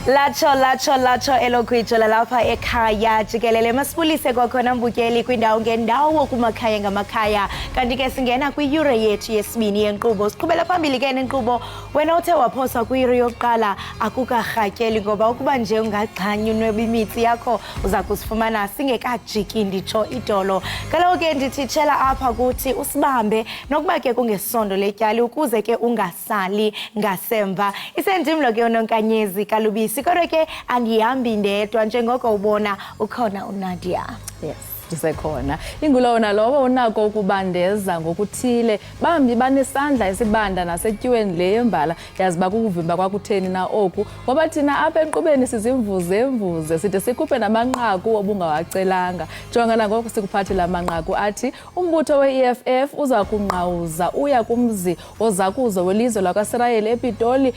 Latsho elokhwitsho lalapha ekhaya jikelele masibulise kwakhona mbukeli kwindawo ngendawo kumakhaya ngamakhaya kanti ke singena kwiyure yethu yesibini yenkqubo siqhubela phambili ke nenkqubo wena uthe waphosa kwiyure yokuqala akukarhatyeli ngoba ukuba nje ungagxanyi unweba imitsi yakho uza kusifumana singekajiki nditsho idolo kaloku ke ndithitshela apha kuthi usibambe nokuba ke kungesondo letyali ukuze ke ungasali ngasemva isendimlo ke unonkanyezi kalubisi kodwa ke andihambi ndedwa njengoko ubona ukhona uNadia. Yes. Ndisekhona ingulowo nalowo unako ukubandeza ngokuthile bambi banesandla esibanda nasetyweni le yembala yazi bakuvimba kwakutheni na oku ngoba thina apha enkqubeni sizimvuze sithi sikhuphe namanqaku obungawacelanga jongana ngoku sikuphathela amanqaku athi umbutho we-EFF uza kunqawuza uya kumzi ozakuzo welizwe lakwaSirayeli ePitoli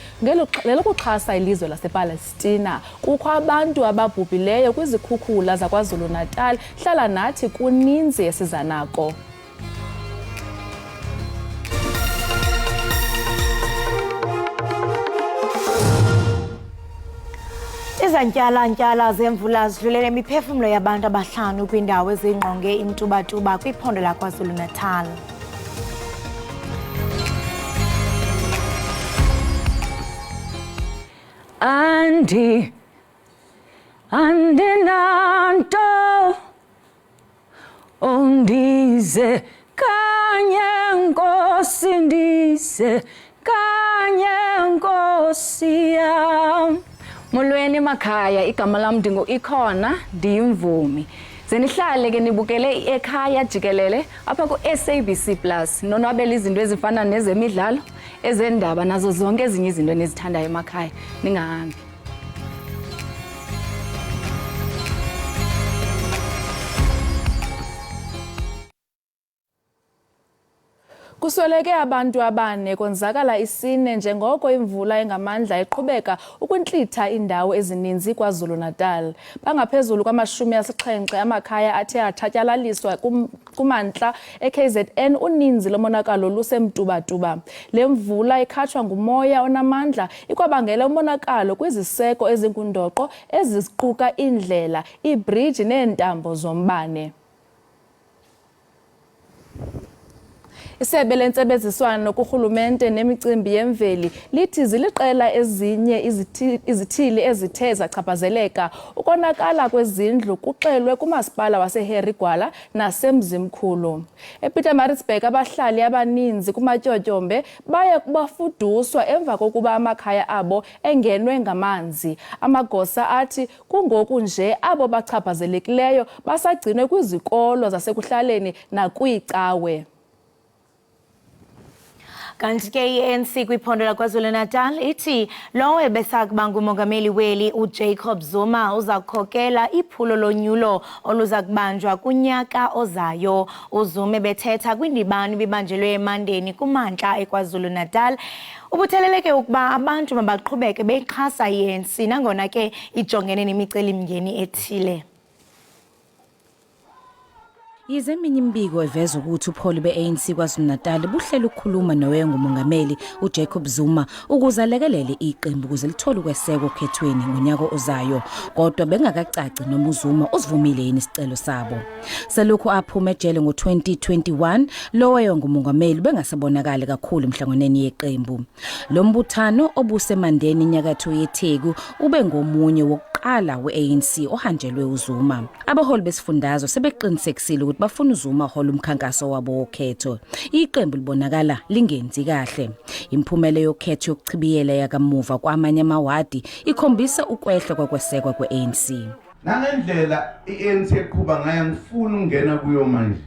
ngelokuxhasa ilizwe lasePalestina kukho abantu ababhubhileyo kwizikhukhula zaKwaZulu-Natal hlala nathi kuninzi esiza nako. Izantyalantyala zemvula zidlulele imiphefumlo yabantu abahlanu kwindawo ezingqonge imtubatuba kwiphondo laKwaZulu-Natal. Andinanto undize kanye nkosi ndize kanye nkosi yam. Molweni emakhaya igama lam ndingu Ikhona ndiyimvumi. Zenihlale ke nibukele Ekhaya Jikelele apha ku SABC Plus nonwabela izinto ezifana nezemidlalo ezendaba nazo zonke ezinye izinto enizithandayo emakhaya ningahambi. Kusweleke abantu abane konzakala isine njengoko imvula engamandla iqhubeka ukuntlitha indawo ezininzi KwaZulu-Natal. Bangaphezulu kwama-70 amakhaya athe athatyalaliswa kumantla eKZN uninzi lomonakalo lusemtubatuba. Le mvula ikhatshwa ngumoya onamandla ikwabangela umonakalo kwiziseko ezingundoqo eziquka indlela, iibhriji neentambo zombane. Isebe lentsebenziswano kurhulumente nemicimbi yemveli lithi ziliqela ezinye izithili ezithe zachaphazeleka ukonakala kwezindlu kuxelwe kumasipala waseHerigwala nasemzimkhulu. ePietermaritzburg abahlali abaninzi kumatyotyombe baye kubafuduswa emva kokuba amakhaya abo engenwe ngamanzi. Amagosa athi kungoku nje abo bachaphazelekileyo basagcinwe kwizikolo zasekuhlaleni nakwiicawe. Kanti ke i-ANC kwiphondo laKwaZulu-Natal ithi lowo ebesakuba ngumongameli weli uJacob Zuma uza kukhokela iphulo lonyulo oluza kubanjwa kunyaka ozayo. uZuma ebethetha kwindibano ibibanjelwe eMandeni kumantla eKwaZulu-Natal ubutheleleke ukuba abantu mabaqhubeke bexhasa i-ANC nangona ke ijongene nemicelimngeni ethile. Yize eminye imbiko eveza ukuthi upholi be-ANC KwaZulu-Natal buhlela ukukhuluma nowengumongameli uJacob Zuma ukuze alekelele iqembu ukuze lithole ukwesekwa okhethweni ngonyaka ozayo kodwa bengakacaci noma uZuma usivumile yini isicelo sabo. Selokhu aphuma ejele ngo-2021 lo wayengumongameli bengasabonakali kakhulu emhlanganweni yeqembu. Lo mbuthano obusemandeni inyakatho yeTheku ube ngomunye wokuqala we-ANC ohanjelwe uZuma. Abaholi besifundazwe sebeqinisekisile ukuthi bafuna uZuma hola umkhankaso wabo wokhetho. Iqembu libonakala lingenzi kahle. Imphumela yokhetho yokuchibiyela yakamuva kwamanye amawadi ikhombisa ukwehla kwekwesekwa kwe-ANC. Nangendlela i-ANC eqhuba ngayo ngifuna ungena kuyo manje.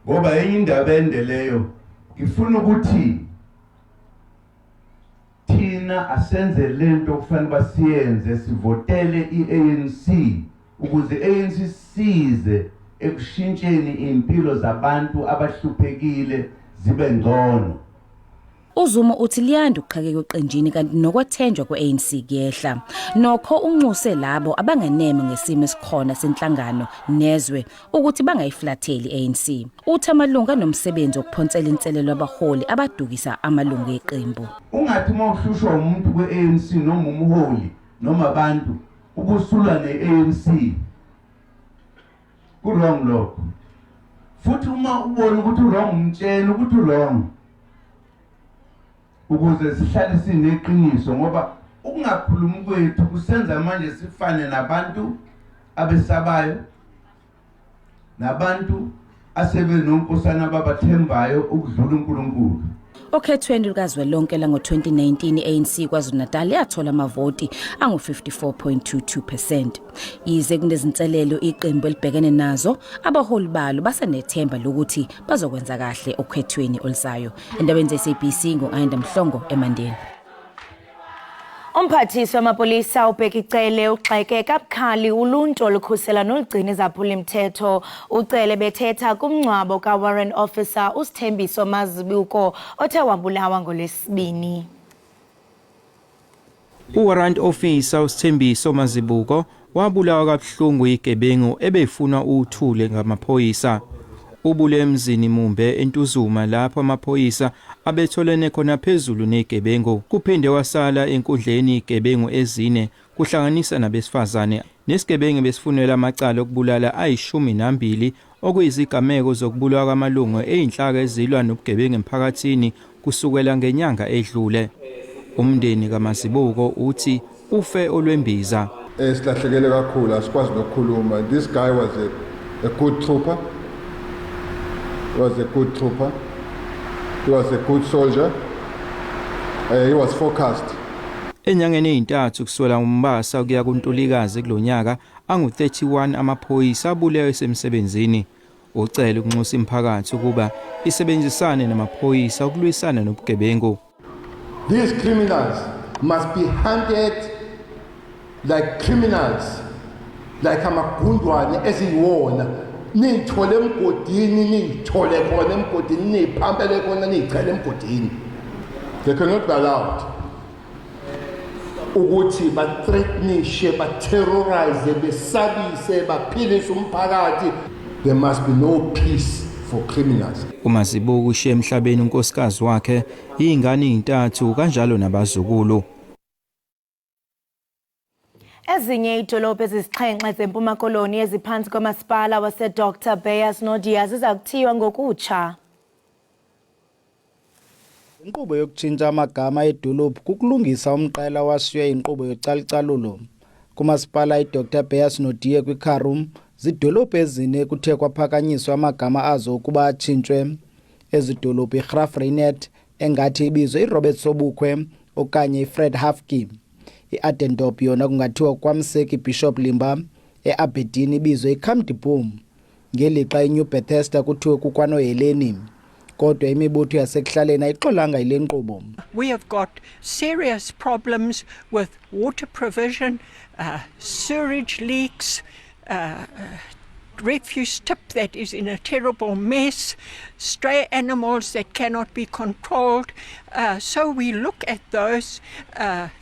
Ngoba Iindaba endeleyo ngifuna ukuthi thina asenze lento okufanele basiyenze sivotele i-ANC ukuze i-ANC size ekushintsheni impilo zabantu abahluphekile zibe ngcono. uZuma uthi liyanda ukuqhakeka eqenjini kanti nokwethenjwa kwe-ANC kuyehla. Nokho unxuse labo abanganeme ngesimo esikhona senhlangano nezwe ukuthi bangayiflatheli i-ANC. Uthi amalunga nomsebenzi wokuphonsela inselelo abaholi abadukisa amalunga eqembu. Ungathi uma uhlushwa umuntu kwe-ANC noma umholi noma abantu ukusulwa ne-ANC ku-wrong lokho. Futhi uma ubona ukuthi u-wrong umtshela ukuthi u-wrong ukuze sihlale sineqiniso, ngoba ukungakhulumi kwethu kusenza manje sifane nabantu abesabayo, nabantu asebenonkosana babathembayo ukudlula uNkulunkulu. Okhethweni lukazwelonke lango-2019 i-ANC KwaZulu-Natal yathola amavoti angu-54.22%. Yize kunezinselelo iqembu elibhekene nazo, abaholi balo basenethemba lokuthi bazokwenza kahle okhethweni olizayo. Endabeni ze-SABC ngo-Iindaba eMandeni. Umphathiswa wamapolisa uBhekicele ugxeke kabukhali uluntu olukhusela nolugcina izaphuli-mthetho. Ucele bethetha kumngcwabo ka-Warrant Officer uSithembiso Mazibuko othe wabulawa ngoLwesibini. U-Warrant Officer uSithembiso Mazibuko wabulawa kabuhlungu yigebengu ebefuna uthule ngamaphoyisa. Ubule emzini Mumbe eNtuzuma lapho amaphoyisa abetholene khona phezulu negebengu. Kuphinde wasala enkundleni igebengu ezine kuhlanganisa nabesifazane. Nesigebengu besifunela amacala okubulala ayi-12 okuyizigameko zokubulawa kwamalungu eyinhlaka ezilwa nobugebengu emphakathini kusukela ngenyanga edlule. Umndeni kaMazibuko uthi ufe olwembiza. Silahlekele kakhulu asikwazi nokukhuluma. This guy was a good trooper. He was a good trooper. He was a good soldier. He was focused. Enyangeni eyintathu kuswela umbasa kuya kuNtulikazi kulonyaka angu-31 amaphoyisa abulewe esemsebenzini. Ucela ukunxusa imphakathi ukuba isebenzisane namaphoyisa ukulwisana nobugebengu. These criminals must be hunted like criminals, like amagundwane eziyiwona. Niyithole emgodini, niyithole khona emgodini, niyiphampele khona, niyichele emgodini. They cannot be allowed ukuthi ba-threatenishe, ba-terrorize, besabise, baphilise umphakathi. There must be no peace for criminals. uMazibuko ushiye emhlabeni unkosikazi wakhe, iy'ngane ey'ntathu kanjalo nabazukulu. Ezinye idolobhu ezisixhenxe zempuma koloni eziphansi komasipala wase-Dr. Beyers Nodias zizakuthiywa ngokutsha. Inkqubo yokutshintsha amagama edolophu kukulungisa umqela washiywe inkqubo yocalucalulo. Kumasipala iDr. Beyers Nodias kwiKharum zidolophu ezine kuthe kwaphakanyiswa amagama azo ukuba atshintshwe. Ezidolophu iGraafreinet engathi ibizwe iRobert Sobukwe okanye iFred Hafki. I-Adendorp yona kungathiwa kwamseki Bishop Limba, e-Aberdeen ibizwe iKamdipum, ngelixa iNew Bethesda kuthiwe kukwanoHeleni. Kodwa imibutho yasekuhlaleni ayixolanga yile nkqubo. We have got serious problems with water provision, sewage leaks, refuse tip that is in a terrible mess, stray animals that cannot be controlled. So we look at those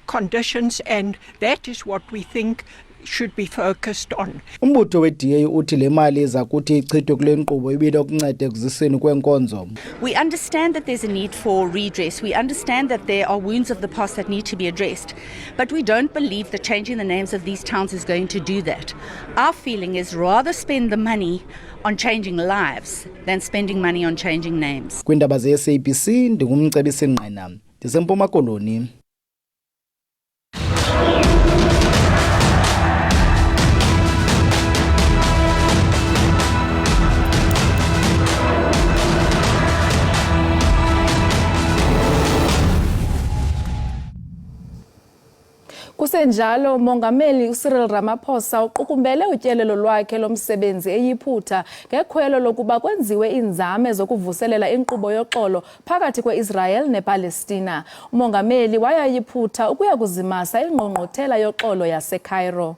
conditions, and that is what we think should be focused on. Umbutho we-DA uthi le mali iza kuthi ichithwe kule nkqubo ibile ukunceda ekuziseni kwenkonzo. We understand that there's a need for redress. We understand that there are wounds of the past that need to be addressed. But we don't believe that changing the names of these towns is going to do that. Our feeling is rather spend the money on changing lives than spending money on changing names. Kwiindaba ze-SABC ndingumcebisi Nqena, ndisempuma koloni. Kusenjalo umongameli uCyril Ramaphosa uqukumbele utyelelo lwakhe lomsebenzi eyiphutha ngekhwelo lokuba kwenziwe inzame zokuvuselela inkqubo yoxolo phakathi kweIsrael nePalestina. Umongameli wayayiphutha ukuya kuzimasa ingqongqothela yoxolo yaseCairo.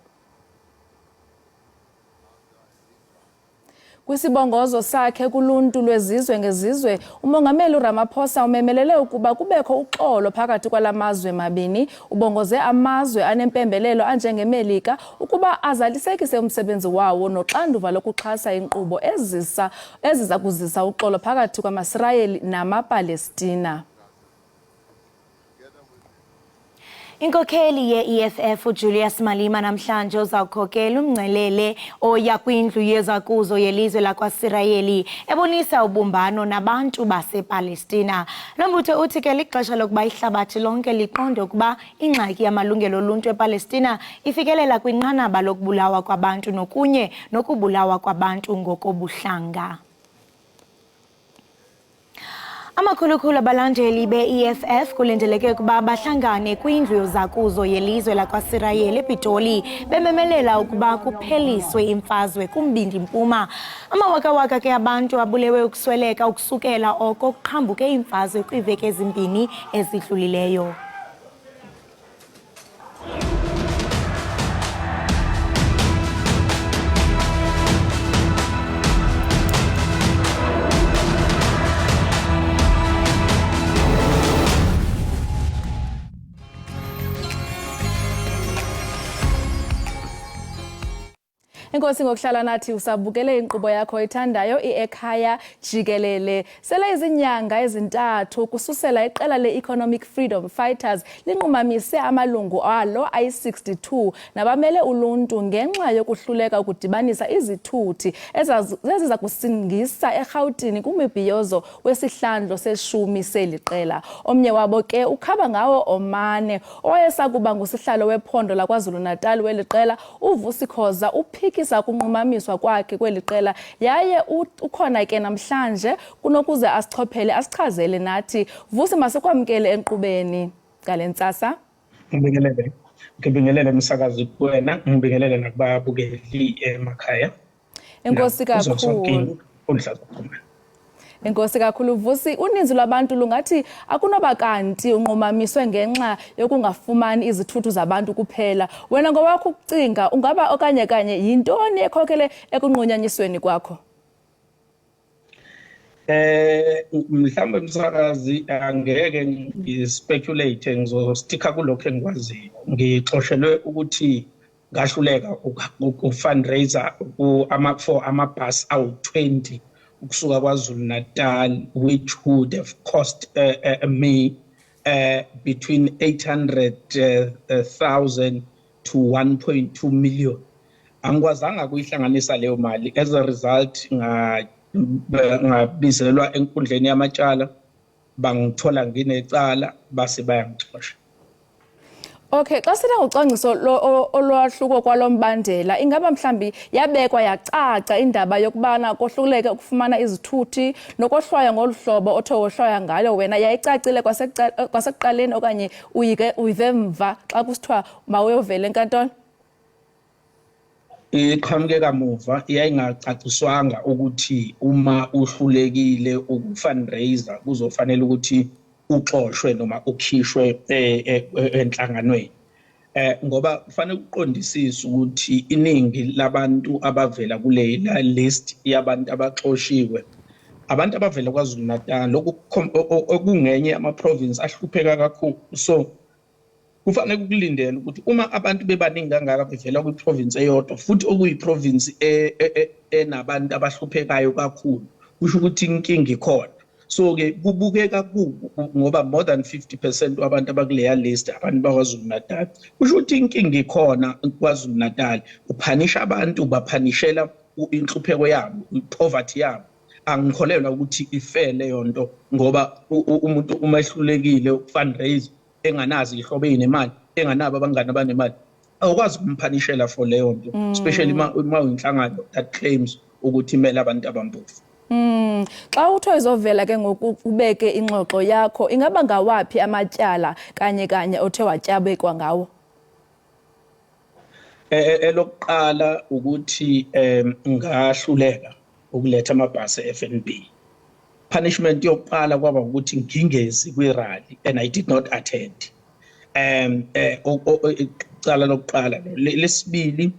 Kwisibongozo sakhe kuluntu lwezizwe ngezizwe, umongameli Ramaphosa umemelele ukuba kubekho uxolo phakathi kwalamazwe mabini. Ubongoze amazwe anempembelelo anjengeMelika ukuba azalisekise umsebenzi wawo noxanduva lokuxhasa inkqubo eziza kuzisa uxolo phakathi kwamaSirayeli namaPalestina. Inkokheli ye-EFF uJulius Malema namhlanje uzawukhokela umngcelele oya kwindlu yezakuzo yelizwe lakwaSirayeli ebonisa ubumbano nabantu basePalestina. Lo mbutho uthi ke lixesha lokuba ihlabathi lonke liqonde ukuba ingxaki yamalungelo oluntu ePalestina ifikelela kwinqanaba lokubulawa kwabantu nokunye nokubulawa kwabantu ngokobuhlanga. Amakhulukhulu abalandeli be-EFF kulindeleke ukuba bahlangane kwindlu yozakuzo yelizwe lakwaSirayeli ePitoli bememelela ukuba kupheliswe imfazwe kumbindi mpuma. Amawakawaka ke abantu abulewe ukusweleka ukusukela oko kuqhambuke imfazwe kwiiveki ezimbini ezidlulileyo. Inkosi ngokuhlala nathi usabukele inkqubo yakho ethandayo Ekhaya Jikelele. Sele izinyanga ezintathu kususela iqela le-Economic Freedom Fighters linqumamise amalungu alo ayi-62 nabamele uluntu ngenxa yokuhluleka ukudibanisa izithuthi eziza kusingisa eRhawutini kumibhiyozo wesihlandlo seshumi seli qela. Omnye wabo ke ukhaba ngawo omane owayesakuba ngusihlalo wephondo laKwaZulu-Natal weli qela uVusikhoza uphikisa kunqumamiswa kwakhe kweli qela yaye ukhona ke namhlanje kunokuze asichophele asichazele nathi. Vusi, masikwamkele enkqubeni ngalentsasa. Ngibingelele umsakazi kuwena, ngibingelele nakubabukeli emakhaya. Enkosi kakhulu. Enkosi kakhulu Vusi, uninzi lwabantu lungathi akunoba kanti unqumamiswe ngenxa yokungafumani izithuthi zabantu kuphela. Wena ngowakho ukucinga ungaba okanye kanye yintoni ekhokele ekunqunyanyisweni kwakho? Mhlawumbe umsakazi angeke ngispeculate, ngizostika kulokho engikwaziyo. Ngixoshelwe ukuthi ngahluleka ufundraiser for amabhasi awu-20 ukusuka KwaZulu-Natal, which would have cost me between 800,000 to 1.2 million. Angikwazanga kuyihlanganisa leyo mali. As a result, ngabizelwa enkundleni yamatshala, bangithola nginecala base bayangixosha. Okay, xa sina ucwangciso olwahluko kwalombandela, ingaba mhlambi yabekwa yacaca indaba yokubana kohluleke ukufumana izithuthi nokohlwaya ngoluhlobo othe wohlwaya ngalo wena yayicacile kwasekuqaleni okanye uyive mva xa kusithiwa mawuyovela enkantolo? Iqhamuke kamuva yayingacaciswanga ukuthi uma uhlulekile ukufundraiser kuzofanele ukuthi uxoshwe noma ukhishwe enhlanganweni. Ngoba kufanele uqondisise ukuthi iningi labantu abavela kule list yabantu abaxoshiwe abantu abavela KwaZulu-Natal okungenye ama-province ahlupheka kakhulu. So kufanele ukulindela ukuthi uma abantu bebaningi kangaka bevela kwi-province eyodwa futhi okuyi-province enabantu abahluphekayo kakhulu, kusho ukuthi inkinga ikhona. So ke kubukeka ngoba more than 50% wabantu abakuleya list abantu bakwaZulu-Natal, kusho ukuthi inkinga ikhona KwaZulu-Natal. Uphanisha abantu, ubaphanishela inhlupheko yabo, poverty yabo. Angikholelwa ukuthi ifair leyo nto ngoba umuntu uma ehlulekile ukufundraise enganazi ihlobo ezinemali, enganabo abangani abanemali, awukwazi kumphanishela for leyo nto, especially uma uyinhlangano that claims ukuthi imele abantu abampofu. Xa utho izovela ke ngokubeke ingxoxo yakho, ingaba ngawaphi amatyala kanye othe watyabekwa ngawo? Elokuqala ukuthi ngahluleka ukuletha amabhasi eFNB. Punishment yokuqala kwaba ukuthi ngingezi kwirally and I did not attend. Icala lokuqala. Lesibili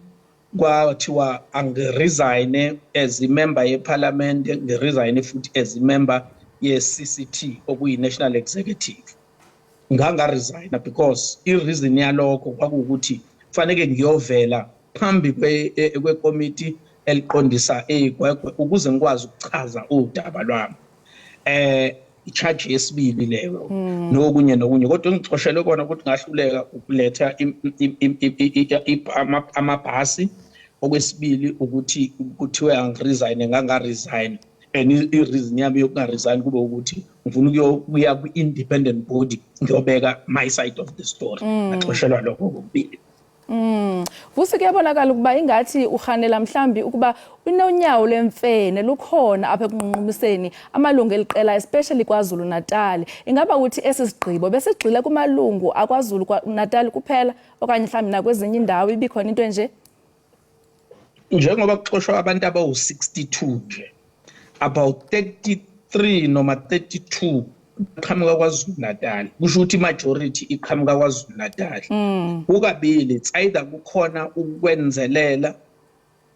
kwathiwa angiresign as a member yeParliament, ngiresign futhi as a member ye-CCT okuyi-National Executive. Resign because i-reason yalokho kwakuwukuthi kufanele ngiyovela phambi kwe-committee eliqondisa igwegwe ukuze ngikwazi ukuchaza udaba lwami. i-charge yesibili leyo nokunye kodwa ngixoshele kona ukuthi ngahluleka ukuletha amabhasi. Okwesibili ukuthi kuthiwe angiresign ngangaresign, and i-reason yami yokungaresign kube ukuthi ngifuna ukuya kwi-independent body ngiyobeka my side of the story. Ngaxoshelwa lokho kokubili. Vusi kuyabonakala ukuba ingathi uhanela mhlambi ukuba unonyawo lemfene lukhona apha ekunqunqumiseni amalungu eliqela especially kwaZulu Natal. Ingaba uthi esisigqibo besigxile kumalungu akwaZulu Natal kuphela okanye mhlambi nakwezinye indawo ibikhona into nje? Njengoba kuxoshwa abantu abawu-62 nje, about 33 noma 32 iqhamuka kwaZulu Natal, kusho ukuthi majority iqhamuka kwaZulu Natal. Kukabili, it's either kukhona ukwenzelela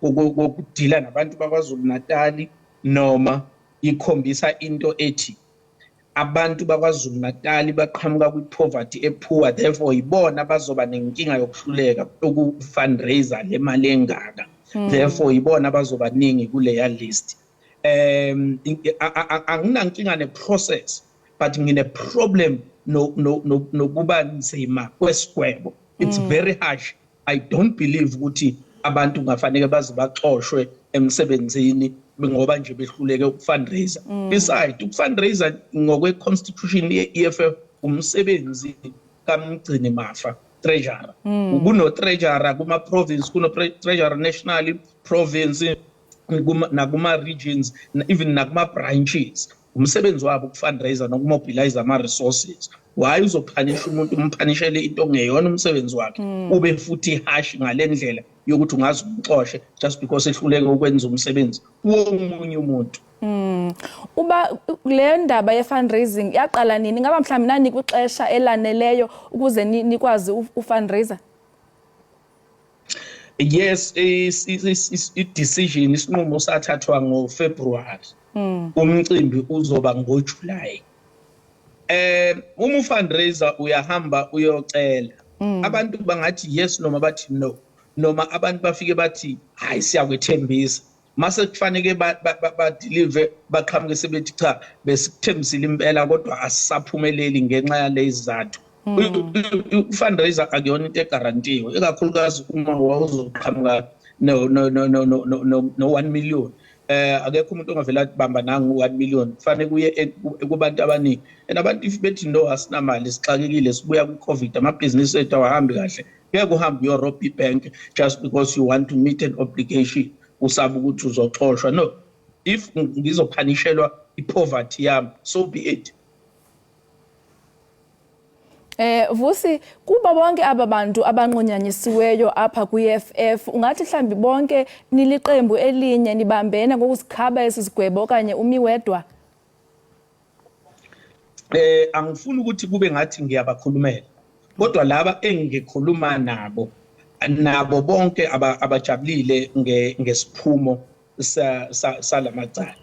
ukudila nabantu bakwaZulu Natal noma ikhombisa into ethi abantu bakwaZulu Natal baqhamuka kwi-poverty epoor, therefore ibona bazoba nenkinga yokuhluleka uku-fundraiser le mali engaka. Therefore ibona bazobaningi kuleya list. Anginankinga ne-process, but ngine problem nokuba nzima kwesigwebo. It's very harsh. I don't believe ukuthi abantu ngafanele baze baxoshwe emsebenzini ngoba nje behluleke ukufundraiser. Besides, ukufundraiser ngokwe-constitution ye-EFF umsebenzi kamgcini mafa, treasurer. Kuno treasurer kuma province, kuno treasurer national, province, nakuma regions, even nakuma branches. Umsebenzi wabo ukufundraiser nokumobilize ama resources. Why uzophanisha umuntu umphanishele into ngeyona umsebenzi wakhe ube futhi harsh ngalendlela yokuthi ungazi umxoshe just because ehluleke ukwenza umsebenzi womunye umuntu. Uba le ndaba ye fundraising yaqala nini? Ngaba mhlawumbe nani kwixesha elaneleyo ukuze nikwazi ufundraiser? Yes, i-decision isinqumo sathathwa ngoFebruary. Umcimbi uzoba ngoJuly. Uma ufundraiser uyahamba uyocela. Abantu bangathi yes noma bathi no. Noma abantu bafike bathi hayi siyakwethembisa. Mase kufanele ba deliver baqhamuke sebethi cha besikuthembisile impela kodwa asisaphumeleli ngenxa yale izathu. Fundraiser akuyona into egarantiwe, ikakhulukazi uma wawuzoqhamuka no 1 million. Akekho umuntu ongavela bamba nangu 1 million. Kufanele kuye kubantu abaningi. And abantu if bethi no asinamali sixakekile sibuya ku-COVID amabhizinisi ethu awahambi kahle. Ngeke uhambe uyorobha ibank just because you want to meet an obligation. Usaba ukuthi uzoxoshwa. No, if ngizophanishelwa i-poverty yami, so be it. Vusi, kuba bonke aba bantu abanqunyanyisiweyo apha kwi-EFF, ungathi mhlambi bonke niliqembu elinye nibambene ngokusikhaba esisigwebo okanye umi wedwa? Angifuni ukuthi kube ngathi ngiyabakhulumela. Kodwa laba engikhuluma nabo bonke abajabulile ngesiphumo salamacala.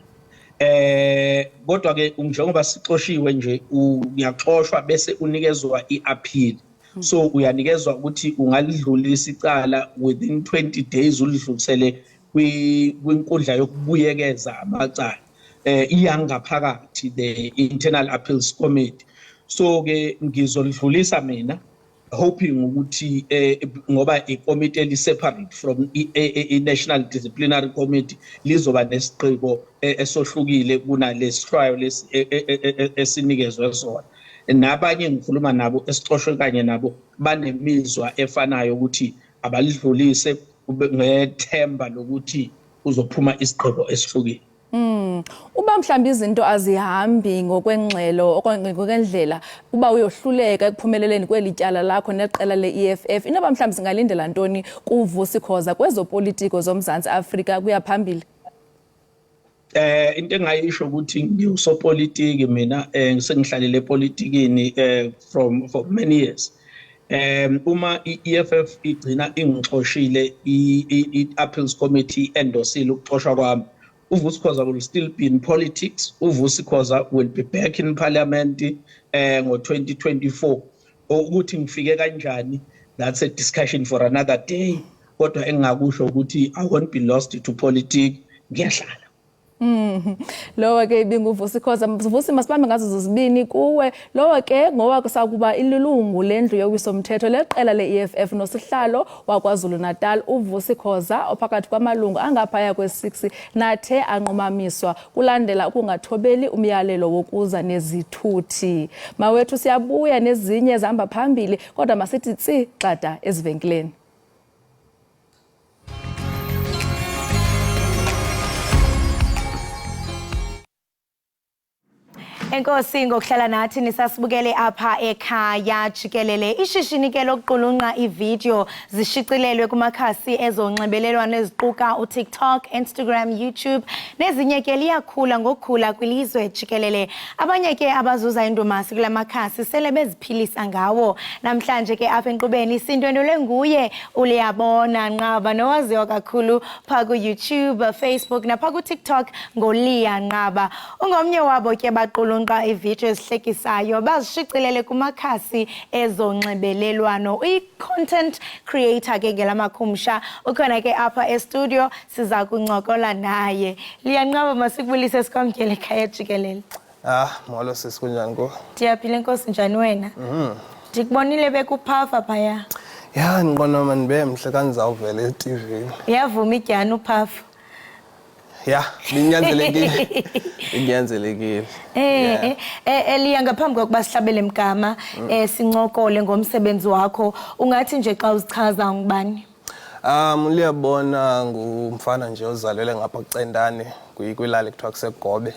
Kodwa ke njengoba sixoshiwe nje uyaxoshwa bese unikezwa i-appeal. So uyanikezwa ukuthi ungalidlulisa icala within 20 days ulidlulisele kwinkundla yokubuyekeza amacala. Iyangaphakathi the Internal Appeals Committee. So ke ngizolidlulisa mina hoping ukuthi ngoba i-committee eli-separate from i-National Disciplinary Committee lizoba nesiqhebo esohlukile kunalesi trial esinikezwe sona. Nabanye ngikhuluma nabo esixoshwe kanye nabo banemizwa efanayo ukuthi abalidlulise ngethemba lokuthi uzophuma isiqhebo esihlukile. Uba mhlawumbe izinto azihambi ngokwengxelo okanye ngokwendlela uba uyohluleka ekuphumeleleni kweli tyala lakho neqela le-EFF, inoba mhlawumbe singalindela ntoni kuVusi Khoza kwezopolitiko zomZantsi Afrika kuya phambili? Into engayisho ukuthi ngiusopolitiki mina sengihlalele epolitikini for many years. Uma i-EFF igcina ingixoshile i-Appeals Committee endosile ukuxoshwa kwami, uVusi Khoza will still be in politics. uVusi Khoza will be back in parliament ngo-2024. Ukuthi ngifike kanjani, that's a discussion for another day. Kodwa engakusho ukuthi I won't be lost to politics, ngiyahlala. Lowa ke ibinguvusikhoza Vusi masibambe ngazo zozibini kuwe lowa ke ngoba kusakuba ililungu lendlu yowisomthetho leqela le-EFF nosihlalo waKwaZulu Natal uVusikhoza ophakathi kwamalungu angaphaya kwe-6 nathe anqumamiswa kulandela ukungathobeli umyalelo wokuza nezithuthi. Mawethu siyabuya nezinye zihamba phambili kodwa masithi tsi xada ezivenkileni. Enkosi ngokuhlala nathi nisasibukele apha ekhaya jikelele ishishini ke lokuqulunqa ivideo zishicilelwe kumakhasi ezonxibelelwano eziquka uTikTok, Instagram, YouTube nezinye ke liyakhula ngokukhula kwilizwe jikelele. Abanye ke abazuza indumasi kula makhasi sele beziphilisa ngawo. Namhlanje ke apha enkqubeni sindwendwele nguye uliyabona Nqaba nowaziwa kakhulu pha ku YouTube, Facebook napha ku TikTok ngoLiya Nqaba. Ungomnye wabo ke baqulunqa ivideo ezihlekisayo bazishicilele kumakhasi ezonxibelelwano. I-content creator ke ngelamakhumsha ukhona ke apha e-studio siza kuncokola naye. Liya Nqaba masikubulise sikwamkele ekhaya jikelele. Molo sisi kunjani ko? Ndiyaphila Nkosi njani wena? Ndikubonile bekuphafa phaya. Ya ngiqona manje bemhle kanizawuvela e-TV. Yavuma idyana uphafa. Ya, linyanzelekile. Linyanzelekile. Liya ngaphambi kokuba sihlabele mgama sincokole ngomsebenzi wakho ungathi nje xa uzichaza ngubani? Liyabona ngumfana nje ozalelwe ngapha kuCendane kwilali kuthiwa kuseGobe.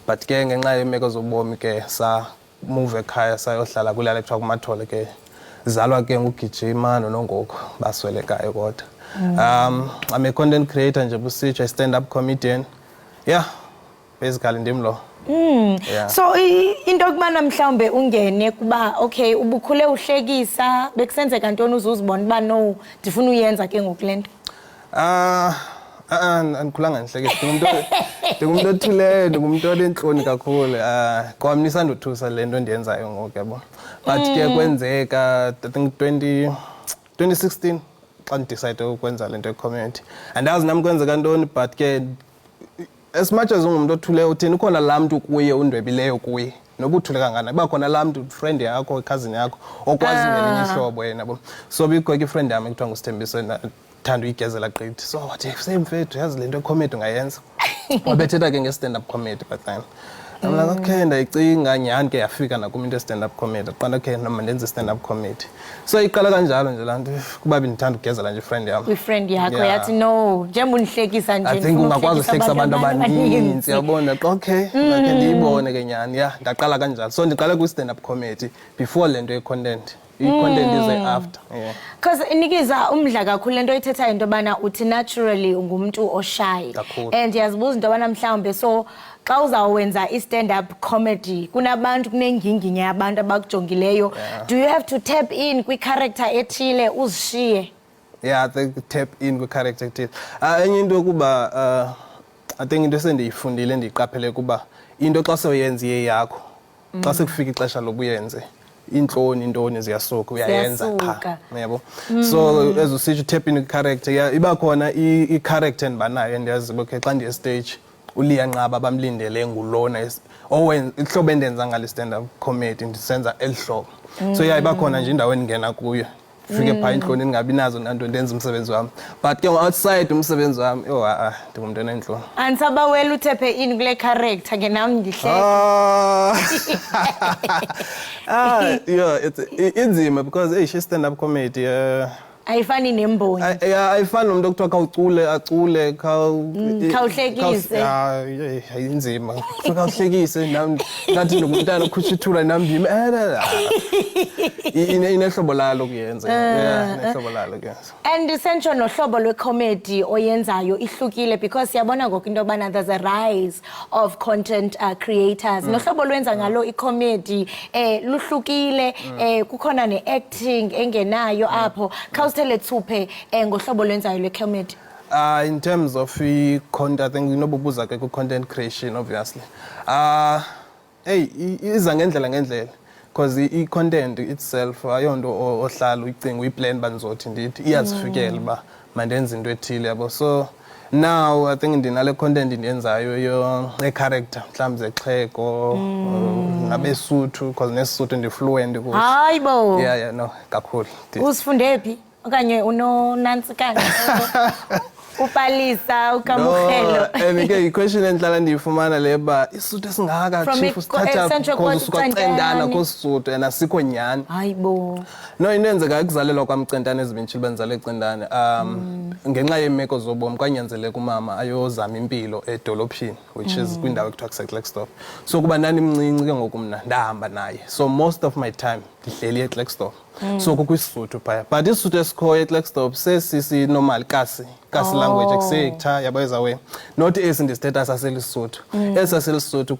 But ke ngenxa yemeko zobomi ke sa move ekhaya sayohlala kwilali kuthiwa kuMathole ke zalwa ke ngugijima nonongoko baswelekayo kodwa. I'm a content creator nje busitsho, a stand-up comedian. Yeah, basically ndim lo. Yeah. So into kubana mhlawumbe ungene kuba okay ubukhule uhlekisa bekusenzeka ntoni uzuzibona ba no ndifuna uyenza ke ngokulento? Andikhulanga ngihlekisa ngumuntu othuleyo ngumuntu olenhloni kakhulu. Kwami nisandothusa lento endiyenzayo ngoku yabo. But ke kwenzeka I think 2016 xa ndidecide ukwenza lento ye-community. Andazi nami kwenzeka ntoni but ke as much as ungumuntu othuleyo uthini ukhona laa mntu kuye undwebileyo kuye noba uthule kangana kuba khona laa mntu friend yakho i-cousin yakho okwazi ngelinye ihlobo yena bo. So bikho ke ifriend yami ekuthiwa nguSithembiso thanda uyigezela gqithi. So wathi same mfethu yazi lento ye-comedy ungayenza. Wabethetha ke nge-stand-up comedy but then I'm like okay ndayicinga nyhani ke yafika nakum into stand-up comedy qala okay noma ndenze stand-up comedy. So iqala kanjalo nje laa nto kuba bendithanda ukugezela nje friend yami. Kwi-friend yakho yathi no njengoba unihlekisa nje. I think ungakwazi uhlekisa abantu abaninzi yabona okay ngakhe ndiyibone ke nyhani ya ndaqala kanjalo. So ndiqale kwi-stand-up comedy before lento ye-content. I-content is after. Yeah. Because inikiza umdla kakhulu lento ithetha into bana uthi naturally ungumuntu oshy. And yazibuza into bana mhlawumbe so xa uzawenza i-stand-up comedy kunabantu kunenginginye yabantu abakujongileyo. Do you have to tap in kwi-character ethile uzishiye? Yeah, I think tap in kwi-character ethile. Enye into kuba I think into esendiyifundile ndiyiqaphele kuba into xa sewuyenza iye yakho xa sekufika ixesha lokuyenze intloni intoni ziyasuka uyayenza qha yabo. So as usitsho tap in character yeah iba khona i-character endibanayo endiyazi okay xa ndiye stage uLiya Nqaba bamlindele ngulona owenza ihlobo endenza ngale stand-up comedy ndisenza elihlobo. So yeah iba khona nje indawo endingena kuyo fike phaa intloni ningabi nazo nanto ndenza umsebenzi wami but ke outside umsebenzi wami ndingumuntu onentloni. Andisabawela uthephe in kule character ke nami ndihleke. Yeah it's inzima because she's stand-up comedy ayifani nemboni. Ayifani nomuntu okuthiwa khawucule acule khawuhlekise. Inzima khawuhlekise nami ngathi nomntana ukhushithula nami inehlobo lalo kuyenza. Inehlobo lalo kuyenza. And essential nohlobo lwe-comedy oyenzayo ihlukile because siyabona ngoku into yobana there's a rise of content creators. Nohlobo lwenza ngalo i-comedy luhlukile kukhona ne-acting engenayo apho. Khawusithele thuphe ngohlobo lwenzayo lwe-comedy. In terms of content, I think nobubuza ke ku-content creation obviously. Iza ngendlela because i-content itself ayonto ohlala uyicinga uyiplan banzothi ndithi iyazifikela ba mandenza into ethile yabo. So Now I think ndinale content ndiyenzayo yo character mhlawumbe zexhego nabesuthu because nesuthu ndifluent kuso. Hayibo. Yeah no kakhulu. Usifunde phi okanye unonantsikana upalisa ukamukhelo? Ke i-question enhlala ndiyifumana leba isuthu esingaka chief usithatha kusuka kosuthu and asikho nyani. Hayibo. No into enzeka ukuzalelwa kwamcentane ezibintshile benzale ecentane ngenxa yeemeko zobomi kwanyanzeleka umama ayozama impilo edolophini which is kwindawo ekuthiwa kuseKlerksdorp. So kuba ndandimncinci ke ngoku mna ndahamba naye, so most of my time ndihleli eKlerksdorp. So kukwisuthu phaya, but isuthu esikhoyo eKlerksdorp sesisi normal kasi language ekuseyitha yabayeza we not esi ndisithetha saselisuthu. Esaselisuthu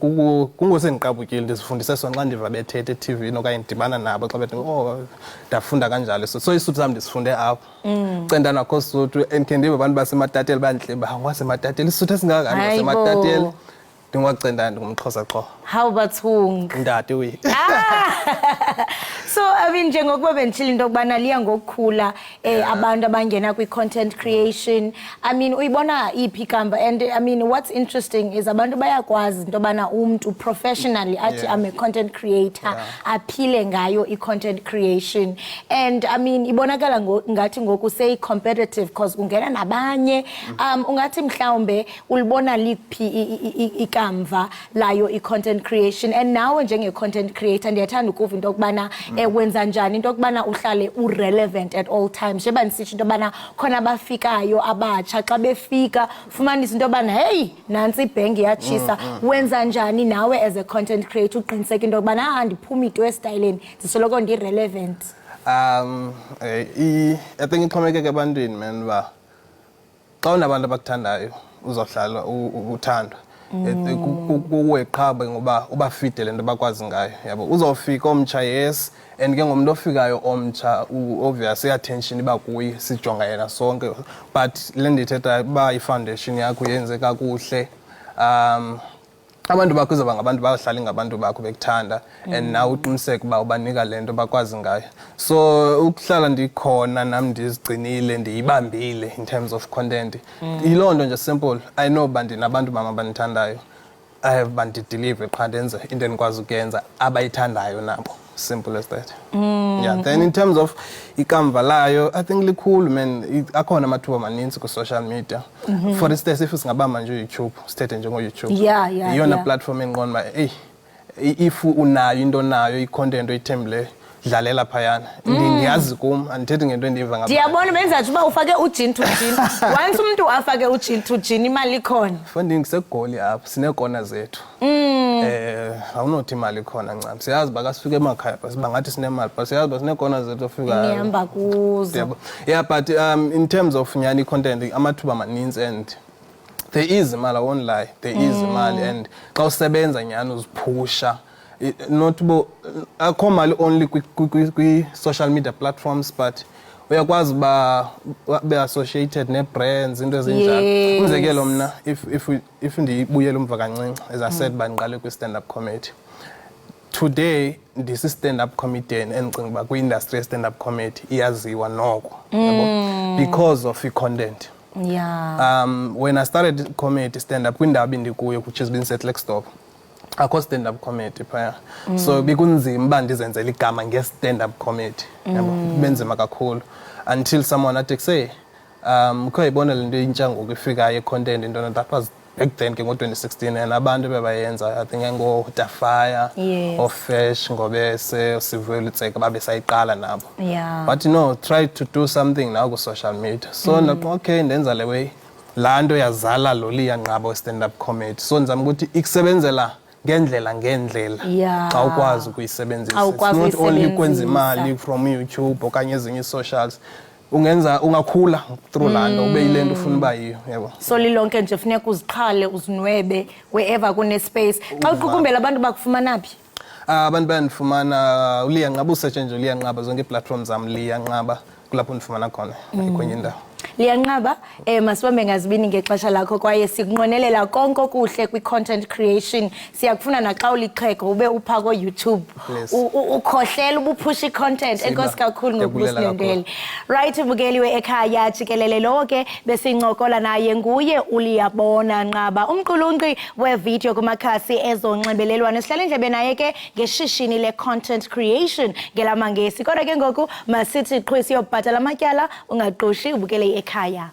kungosendiqabukile ndizifundise sona xa ndiva bethetha eTV okanye ndidibana nabo xa bethi ndafunda kanjalo. So isuthu sam ndisifunde apho centa nakho suthu and ke ndive abantu basematateli bantle ngwasematateli isuthu esingaka basematateli ndingwacenta ndingumXhosa qho. How about hung? Ndade we. So I mean njengokuba benditshila into yokubana liya ngokukhula abantu abangena kwi-content creation. I mean uyibona iphi ikamva? And I mean what's interesting is abantu bayakwazi into yobana umntu professionally athi I'm a content creator aphile ngayo i-content creation. And I mean ibonakala ngathi ngoku competitive because ungena nabanye ungathi mhlawumbe ulibona liphi ikamva layo i-content creation. And nawe njenge-content creator ndiyathanda ukuva into yokubana wenza njani into yokubana uhlale urelevant at all times. Njeba ndisitsho into yobana khona abafikayo abatsha xa befika fumanisa into yobana hey nantsi ibhenki yatshisa. Wenza njani nawe as a content creator uqiniseka into yokubana andiphumi into estyleni ndisoloko ndi-relevant? I think ixhomekeke ebantwini man ba xa unabantu abakuthandayo uzohlala uthandwa. Kuweqhaba ngoba ubafide lento bakwazi ngayo yabo. Uzofika omtsha yes and ke ngomuntu ofikayo omtsha obvious attention iba kuyi sijonga yena sonke, but le ndithetha ba i-foundation yakho yenze kakuhle abantu bakho uzoba ngabantu bahlali ngabantu bakho bekuthanda and now uqiniseke uba ubanika lento bakwazi ngayo. So ukuhlala ndikhona nami ndizigcinile ndiyibambile in terms of content yiloo nto nje simple. I know bandinabantu bam abandithandayo bandideliver qha ndenze into endikwazi ukuyenza abayithandayo nabo, simple as that. Yeah, then in terms of ikamva layo I think likhulu man, akhona amathuba amaninzi ku-social media. For instance if singabamba nje uYouTube sithethe njengo-YouTube iyona platform enqonda uba if unayo into nayo i-content oyithembileyo dlalela phayana. Ndiyazi kum andithethi ngento endiva ngabantu. Ndiyabona benzathi uba ufake ujin to jin. Once umuntu afake ujin to jin imali ikhona. Funding segoli apha sineekona zethu. Awunothi imali ikhona ncam. Siyazi uba kasifike emakhaya bangathi sinemali but siyazi uba sineekona zethu ofikayo. Nihamba kuzo. Yeah, but in terms of nyani content amathuba amaninzi and there is imali, I won't lie, there is imali and xa usebenza nyani uziphusha. Not akho mali only kwi-social media platforms but uyakwazi be associated ne-brands into ezinjalo. Umzekelo mna if ndiyibuyele umva kancinci as I said bandiqale kwi-stand-up comedy. Today ndisi-stand-up comedian endicinga uba kwi-industry ye-stand-up comedy iyaziwa noko because of i-content. When I started comedy stand-up kwindawo ndikuyo which has been seKlerksdorp akho stand-up comedy phaya. So bekunzima uba ndizenzela igama nge-stand-up comedy benzima kakhulu until someone athi say ukho yibona le nto intsha ngoku ifikayo i-content into that was back then ke ngo-2016 and abantu bebayenza I think ngoDafaya oFresh ngobese osivuyo Lutseka babesayiqala nabo. But you know try to do something now ku-social media. So okay ndenza le way laa nto yazala loliya nqaba stand-up comedy. So ndizama ukuthi ikusebenzela ngendlela xa ukwazi ukuyisebenzisa. It's not only kwenza imali from YouTube okanye ezinye socials. Ungakhula through laa nto ube yile nto ufuna uba yiyo yabo. So lilonke nje funeka uziqhale uzinwebe wherever kune-space. Xa uqukumbela abantu bakufumana phi? Abantu bayandifumana uLiya Nqaba, usearch nje uLiya Nqaba zonke ii-platforms zam Liya Nqaba kulapho ndifumana khona kwenye indawo. Liyanqaba masibambe ngazibini ngexesha lakho kwaye sikunqwenelela konke okuhle kwi-content creation. Siyakufuna naxa ulixhego ube upha ko YouTube. Ukhohlela ubuphusha i-content enkosi kakhulu ngokusinembele. Right ubukeli we-Ekhaya Jikelele lo ke besincokola naye nguye uliyabona Nqaba umqulunqi we-video kumakhasi ezonxibelelwano. Sihlala indlebe naye ke ngeshishini le-content creation ngelamangesi. Kodwa ke ngoku masithi qhwisi yobhatala amatyala ungaqoshi ubukele Ekhaya.